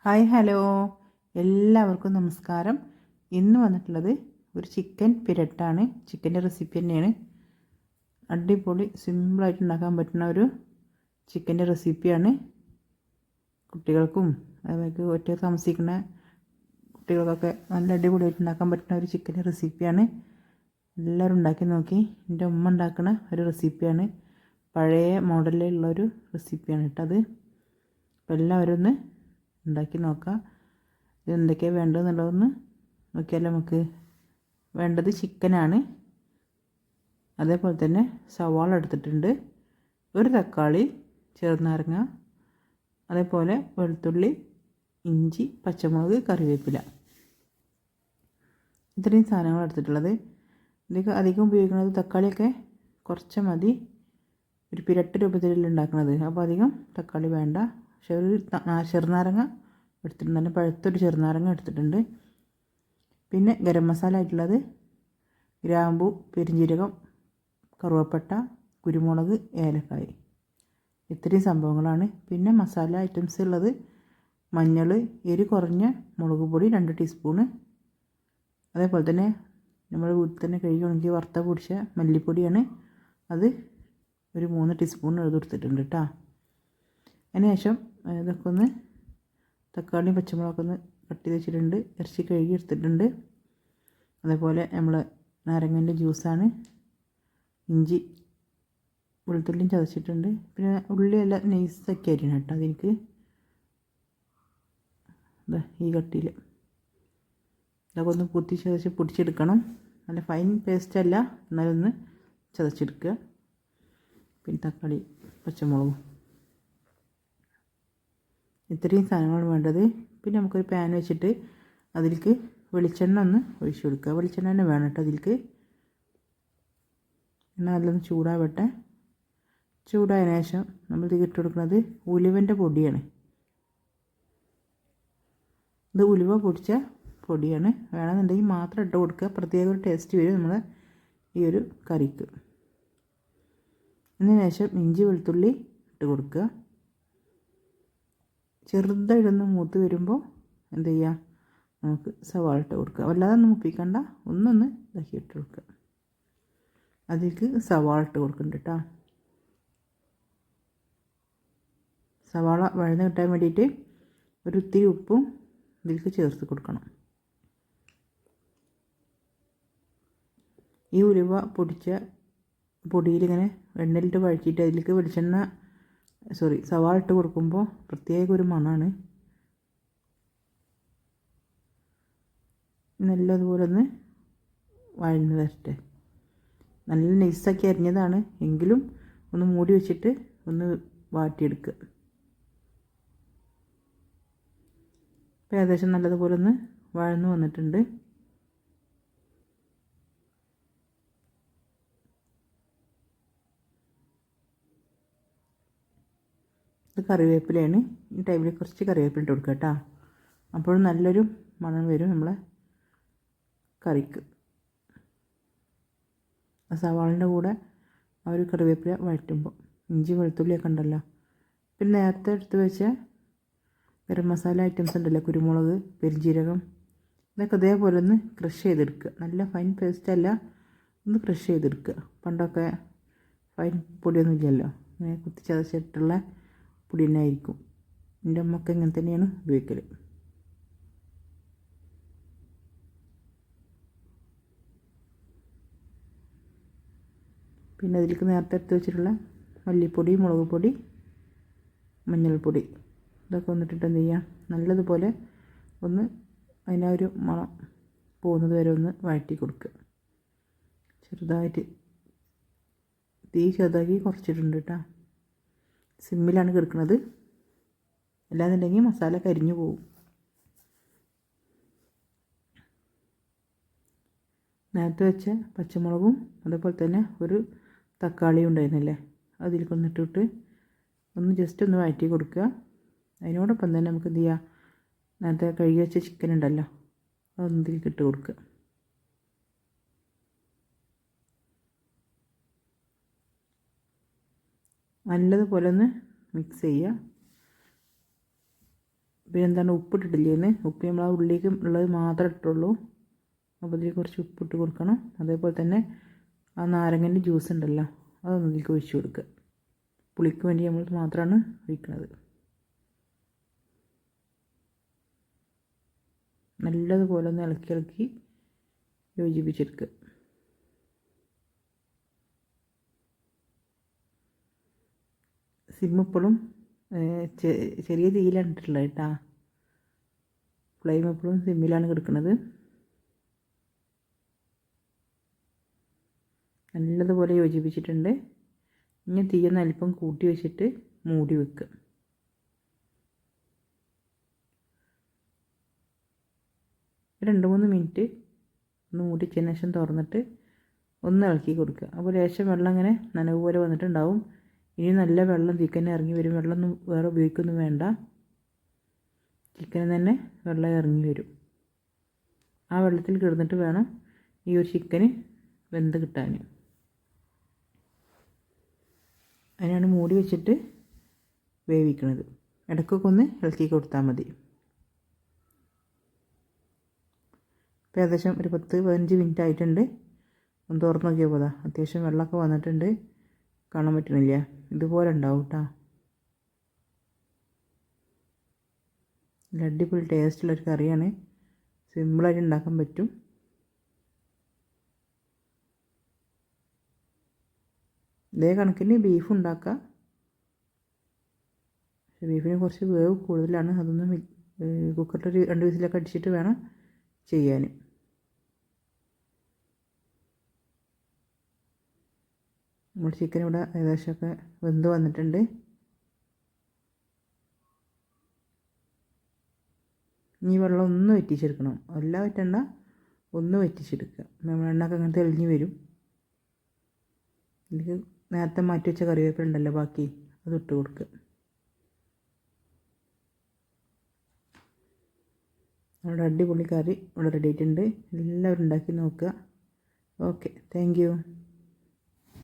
Hi hello, എല്ലാവർക്കും നമസ്കാരം. ഇന്ന് വന്നിട്ടുള്ളത് ഒരു ചിക്കൻ പിരട്ടാണ്. ചിക്കൻ്റെ റെസിപ്പി തന്നെയാണ്. അടിപൊളി സിമ്പിളായിട്ട് ഉണ്ടാക്കാൻ പറ്റുന്ന ഒരു ചിക്കൻ്റെ റെസിപ്പിയാണ്. കുട്ടികൾക്കും അതുപോലെ ഒറ്റ താമസിക്കുന്ന കുട്ടികൾക്കൊക്കെ നല്ല അടിപൊളിയായിട്ട് ഉണ്ടാക്കാൻ പറ്റുന്ന ഒരു ചിക്കൻ്റെ റെസിപ്പിയാണ്. എല്ലാവരും ഉണ്ടാക്കി നോക്കി. എൻ്റെ ഉമ്മ ഉണ്ടാക്കുന്ന ഒരു റെസിപ്പിയാണ്. പഴയ മോഡലിലുള്ളൊരു റെസിപ്പിയാണ് കേട്ടത്. അപ്പോൾ എല്ലാവരും ഒന്ന് ഉണ്ടാക്കി നോക്കാം. ഇത് എന്തൊക്കെയാണ് വേണ്ടതെന്നുള്ളതൊന്ന് നോക്കിയാൽ നമുക്ക് വേണ്ടത് ചിക്കനാണ്. അതേപോലെ തന്നെ സവാള എടുത്തിട്ടുണ്ട്, ഒരു തക്കാളി, ചെറുനാരങ്ങ, അതേപോലെ വെളുത്തുള്ളി, ഇഞ്ചി, പച്ചമുളക്, കറിവേപ്പില. ഇത്രയും സാധനങ്ങൾ എടുത്തിട്ടുള്ളത്. ഇതൊക്കെ അധികം ഉപയോഗിക്കുന്നത് തക്കാളിയൊക്കെ കുറച്ച് മതി. ഒരു പിരട്ട് രൂപത്തിലല്ല ഉണ്ടാക്കുന്നത്, അപ്പോൾ അധികം തക്കാളി വേണ്ട. പക്ഷേ ഒരു ചെറുനാരങ്ങ എടുത്തിട്ടുണ്ട്, നല്ല പഴുത്തൊരു ചെറുനാരങ്ങ എടുത്തിട്ടുണ്ട്. പിന്നെ ഗരം മസാല ആയിട്ടുള്ളത് ഗ്രാമ്പു, പെരുംജീരകം, കറുവപ്പട്ട, കുരുമുളക്, ഏലക്കായ്. ഇത്രയും സംഭവങ്ങളാണ്. പിന്നെ മസാല ഐറ്റംസ് ഉള്ളത് മഞ്ഞൾ, എരി കുറഞ്ഞ മുളക് പൊടി 2 ടീസ്പൂണ്, അതേപോലെ തന്നെ നമ്മൾ വീട്ടിൽ തന്നെ കഴുകി ഉണക്കി വറുത്ത പൊടിച്ച മല്ലിപ്പൊടിയാണ്, അത് ഒരു 3 ടീസ്പൂൺ എടുത്തിട്ടുണ്ട് കേട്ടോ. അതിനുശേഷം ഇതൊക്കെ ഒന്ന് തക്കാളിയും പച്ചമുളകൊക്കെ ഒന്ന് കട്ട് ചെയ്ത് വെച്ചിട്ടുണ്ട്. ഇറച്ചി കഴുകി എടുത്തിട്ടുണ്ട്. അതേപോലെ നമ്മൾ നാരങ്ങൻ്റെ ജ്യൂസാണ്. ഇഞ്ചി വെളുത്തുള്ളിയും ചതച്ചിട്ടുണ്ട്. പിന്നെ ഉള്ളിയെല്ലാം നൈസാക്കി അരിയണം കേട്ടോ. അതെനിക്ക് ഈ കട്ടിയിൽ ഇതൊക്കെ ഒന്ന് ചതച്ച് പൊടിച്ചെടുക്കണം. നല്ല ഫൈൻ പേസ്റ്റ് അല്ല, എന്നാലൊന്ന് ചതച്ചെടുക്കുക. പിന്നെ തക്കാളി, പച്ചമുളകും, ഇത്രയും സാധനങ്ങളാണ് വേണ്ടത്. പിന്നെ നമുക്കൊരു പാൻ വെച്ചിട്ട് അതിലേക്ക് വെളിച്ചെണ്ണ ഒന്ന് ഒഴിച്ചു കൊടുക്കുക. വെളിച്ചെണ്ണ തന്നെ വേണം കേട്ടോ അതിലേക്ക്. എണ്ണ നല്ലൊന്ന് ചൂടാവട്ടെ. ചൂടായതിനു ശേഷം നമ്മൾ ഇത് ഇട്ട് കൊടുക്കുന്നത് ഉലുവൻ്റെ പൊടിയാണ്. ഇത് ഉലുവ പൊടിച്ച പൊടിയാണ്. വേണമെന്നുണ്ടെങ്കിൽ മാത്രം ഇട്ട് കൊടുക്കുക. പ്രത്യേക ഒരു ടേസ്റ്റ് വരും നമ്മുടെ ഈ ഒരു കറിക്ക്. അതിന് ശേഷം ഇഞ്ചി വെളുത്തുള്ളി ഇട്ട് കൊടുക്കുക. ചെറുതായിട്ടൊന്ന് മൂത്ത് വരുമ്പോൾ എന്ത് ചെയ്യുക, നമുക്ക് സവാള ഇട്ട് കൊടുക്കുക. വല്ലാതെ ഒന്ന് മുപ്പിക്കണ്ട, ഒന്നൊന്ന് ഇതാക്കി ഇട്ട് കൊടുക്കുക. അതിലേക്ക് സവാള ഇട്ട് കൊടുക്കുന്നുണ്ട് കേട്ടോ. സവാള വഴന്ന് കിട്ടാൻ വേണ്ടിയിട്ട് ഒരു ഇത്തിരി ഉപ്പും ഇതിലേക്ക് ചേർത്ത് കൊടുക്കണം. ഈ ഉലുവ പൊടിച്ച പൊടിയിലിങ്ങനെ എണ്ണയിലിട്ട് വഴറ്റിയിട്ട് അതിലേക്ക് സവാള ഇട്ട് കൊടുക്കുമ്പോൾ പ്രത്യേക ഒരു മണമാണ്. നല്ലതുപോലെ ഒന്ന് വഴന്ന് വരട്ടെ. നല്ല നൈസാക്കി അരിഞ്ഞതാണ്, എങ്കിലും ഒന്ന് മൂടി വെച്ചിട്ട് ഒന്ന് വാട്ടിയെടുക്കുക. ഇപ്പോൾ ഏകദേശം നല്ലതുപോലെ ഒന്ന് വഴന്ന് വന്നിട്ടുണ്ട്. ഇത് കറിവേപ്പിലയാണ്. ഈ ടൈമിൽ കുറച്ച് കറിവേപ്പില ഇട്ട് കൊടുക്കുക കേട്ടോ. അപ്പോഴും നല്ലൊരു മണം വരും നമ്മളെ കറിക്ക്. സവാളിൻ്റെ കൂടെ ആ ഒരു കറിവേപ്പില വഴറ്റുമ്പോൾ ഇഞ്ചി വെളുത്തുള്ളിയൊക്കെ ഉണ്ടല്ലോ. പിന്നെ നേരത്തെ എടുത്ത് വെച്ച ഗരം മസാല ഐറ്റംസ് ഉണ്ടല്ലോ, കുരുമുളക്, പെരുംജീരകം, ഇതൊക്കെ അതേപോലെ ഒന്ന് ക്രഷ് ചെയ്തെടുക്കുക. നല്ല ഫൈൻ പേസ്റ്റ് അല്ല, ഒന്ന് ക്രഷ് ചെയ്തെടുക്കുക. പണ്ടൊക്കെ ഫൈൻ പൊടിയൊന്നും ഇല്ലല്ലോ, ഇങ്ങനെ കുത്തിച്ചതച്ചിട്ടുള്ള പൊടി തന്നെ ആയിരിക്കും. എൻ്റെ അമ്മക്ക് ഇങ്ങനെ തന്നെയാണ് ഉപയോഗിക്കൽ. പിന്നെ അതിലേക്ക് നേരത്തെ എടുത്ത് വെച്ചിട്ടുള്ള മല്ലിപ്പൊടി, മുളക് പൊടി, മഞ്ഞൾപ്പൊടി, ഇതൊക്കെ വന്നിട്ടിട്ട് എന്ത് ചെയ്യുക, നല്ലതുപോലെ ഒന്ന് അതിൻ്റെ ഒരു മണം പോകുന്നത് വരെ ഒന്ന് വഴറ്റി കൊടുക്കുക. ചെറുതായിട്ട് തീ ചെറുതാക്കി കുറച്ചിട്ടുണ്ട് കേട്ടോ. സിമ്മിലാണ് കിടക്കുന്നത്, അല്ലാന്നുണ്ടെങ്കിൽ മസാല കരിഞ്ഞു പോകും. നേരത്തെ വെച്ച പച്ചമുളകും അതേപോലെ തന്നെ ഒരു തക്കാളിയും ഉണ്ടായിരുന്നില്ലേ, അതിൽ കൊണ്ടിട്ടിട്ട് ഒന്ന് ജസ്റ്റ് ഒന്ന് വഴറ്റി കൊടുക്കുക. അതിനോടൊപ്പം തന്നെ നമുക്ക് എന്ത് ചെയ്യുക, നേരത്തെ കഴുകി വെച്ച ചിക്കൻ ഉണ്ടല്ലോ, അതൊന്ന് ഇതിലേക്ക് ഇട്ട് കൊടുക്കുക. നല്ലതുപോലെ ഒന്ന് മിക്സ് ചെയ്യുക. പിന്നെ എന്താണ് ഉപ്പിട്ടിട്ടില്ലേന്ന്. ഉപ്പ് നമ്മൾ ആ ഉള്ളിലേക്ക് ഉള്ളത് മാത്രമേ ഇട്ടുള്ളൂ. അപ്പോൾ ഇതിൽ കുറച്ച് ഉപ്പിട്ട് കൊടുക്കണം. അതേപോലെ തന്നെ ആ നാരങ്ങൻ്റെ ജ്യൂസ് ഉണ്ടല്ലോ, അതൊന്നും ഇതിലേക്ക് ഒഴിച്ച് കൊടുക്കുക. പുളിക്ക് വേണ്ടി നമ്മൾ മാത്രമാണ് ഒഴിക്കുന്നത്. നല്ലതുപോലെ ഒന്ന് ഇളക്കി ഇളക്കി യോജിപ്പിച്ചെടുക്കുക. സിം എപ്പോഴും ചെറിയ തീയിലാണ് ഇട്ടിട്ടുള്ളത് കേട്ടോ. ഫ്ലെയിം എപ്പോഴും സിമ്മിലാണ് കിടക്കുന്നത്. നല്ലതുപോലെ യോജിപ്പിച്ചിട്ടുണ്ട്. ഇനി തീയൊന്ന് അല്പം കൂട്ടി വെച്ചിട്ട് മൂടി വെക്കുക. രണ്ട് മൂന്ന് മിനിറ്റ് ഒന്ന് മൂടിച്ചതിന് ശേഷം തുറന്നിട്ട് ഒന്ന് ഇളക്കി കൊടുക്കുക. അപ്പോൾ ലേശം വെള്ളം ഇങ്ങനെ നനവ് പോലെ വന്നിട്ടുണ്ടാവും. ഇനി നല്ല വെള്ളം ചിക്കൻ ഇറങ്ങി വരും. വെള്ളമൊന്നും വേറെ ഉപയോഗിക്കൊന്നും വേണ്ട. ചിക്കനിൽ തന്നെ വെള്ളം ഇറങ്ങി വരും. ആ വെള്ളത്തിൽ കിടന്നിട്ട് വേണം ഈ ഒരു ചിക്കന് വെന്ത് കിട്ടാൻ. അതിനാണ് മൂടി വെച്ചിട്ട് വേവിക്കുന്നത്. ഇടയ്ക്കൊക്കെ ഒന്ന് ഇളക്കി കൊടുത്താൽ മതി. ഇപ്പോൾ ഏകദേശം ഒരു 10-15 മിനിറ്റ് ആയിട്ടുണ്ട്. ഒന്ന് തുറന്ന് നോക്കിയപ്പോൾ അത്യാവശ്യം വെള്ളമൊക്കെ വന്നിട്ടുണ്ട്. കാണാൻ പറ്റണില്ല, ഇതുപോലെ ഉണ്ടാവും കേട്ടോ. നല്ല അടിപൊളി ടേസ്റ്റുള്ളൊരു കറിയാണ്. സിമ്പിളായിട്ട് ഉണ്ടാക്കാൻ പറ്റും. ഇതേ കണക്കിന് ബീഫ് ഉണ്ടാക്കുക. പക്ഷേ ബീഫിന് കുറച്ച് വേവ് കൂടുതലാണ്. അതൊന്ന് കുക്കറിൽ 2 വിസിലൊക്കെ അടിച്ചിട്ട് വേണം ചെയ്യാൻ. നമ്മൾ ചിക്കൻ ഇവിടെ ഏകദേശമൊക്കെ വെന്ത് വന്നിട്ടുണ്ട്. ഇനി വെള്ളം ഒന്ന് വറ്റിച്ചെടുക്കണം. എല്ലാം വറ്റണ്ട, ഒന്ന് വറ്റിച്ചെടുക്കുക. നമ്മൾ എണ്ണയൊക്കെ അങ്ങനെ തെളിഞ്ഞ് വരും. ഇതിലേക്ക് നേരത്തെ മാറ്റി വെച്ച കറിവേപ്പില ഉണ്ടല്ലോ, ബാക്കി അത് ഇട്ട് കൊടുക്കുക. നമ്മുടെ അടിപൊളി കറി ഇവിടെ റെഡി ആയിട്ടുണ്ട്. എല്ലാവരും ഉണ്ടാക്കി നോക്കുക. Okay, thank you.